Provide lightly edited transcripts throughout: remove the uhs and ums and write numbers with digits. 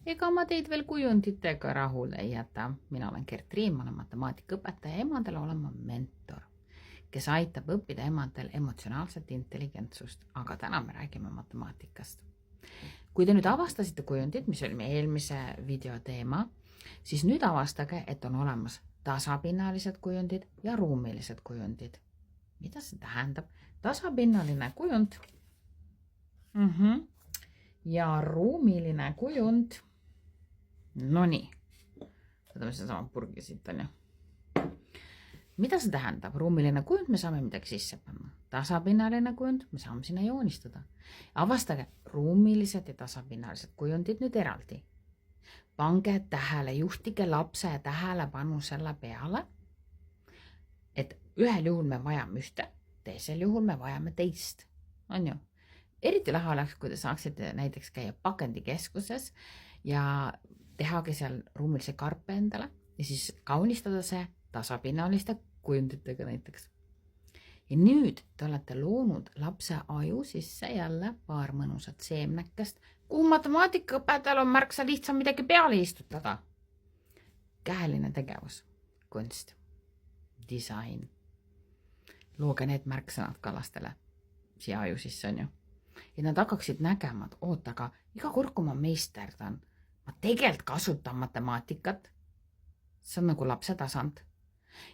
Ega ma teid veel kujunditega rahule ei jäta. Mina olen Gert Riim, ma olen matemaatikaõpetaja ja emadele olen ma mentor, kes aitab õppida emadel emotsionaalset intelligentsust, aga täna me räägime matemaatikast. Kui te nüüd avastasite kujundid, mis oli meie eelmise video teema, siis nüüd avastage, et on olemas tasapinnalised kujundid ja ruumilised kujundid. Mida see tähendab? Tasapinnaline kujund ja ruumiline kujund. No nii, võtame seda sama purgi siit on ju. Mida see tähendab? Ruumiline kujund, me saame midagi sisse panna. Tasapinnaline kujund, me saame sinna joonistada. Avastage ruumilised ja tasapinnalised kujundid nüüd eraldi. Pange tähele, juhtige lapse tähelepanu selle peale, et ühel juhul me vajame ühte, teisel juhul me vajame teist. On ju? Eriti lahe oleks, kui te saaksite näiteks käia pakendikeskuses ja tehagi seal ruumilise karpe endale ja siis kaunistada see tasapinnaliste kujunditega näiteks. Ja nüüd te olete loonud lapse aju sisse jälle paar mõnusat seemnekest, kuhu matemaatikaõpetajal on märksa lihtsam midagi peale istutada. Käeline tegevus, kunst, disain. Looge need märksõnad ka lastele siia aju sisse on ju. Ja nad hakkaksid nägema, et oot, aga iga kord, kui ma meisterdan, ma tegelikult kasutan matemaatikat. See on nagu lapse tasand.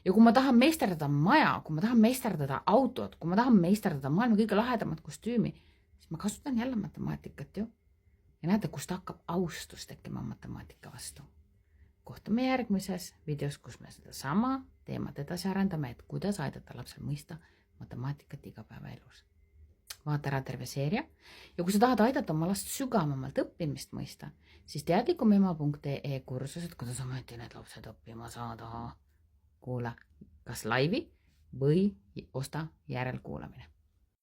Ja kui ma tahan meisterdada maja, kui ma tahan meisterdada autot, kui ma tahan meisterdada maailma kõige lahedamat kostüümi, siis ma kasutan jälle matemaatikat ju. Ja näete, kust hakkab austus tekkima matemaatika vastu. Kohtume järgmises videos, kus me seda sama teemat edasi arendame, et kuidas aidata lapsel mõista matemaatikat igapäevaelus. Vaata ära terve seeria ja kui sa tahad aidata oma last sügavamalt õppimist mõista, siis teadlikumema.ee kursused, kuidas ometi need lapsed õppima saada. Kuula kas laivi või osta järelkuulamine.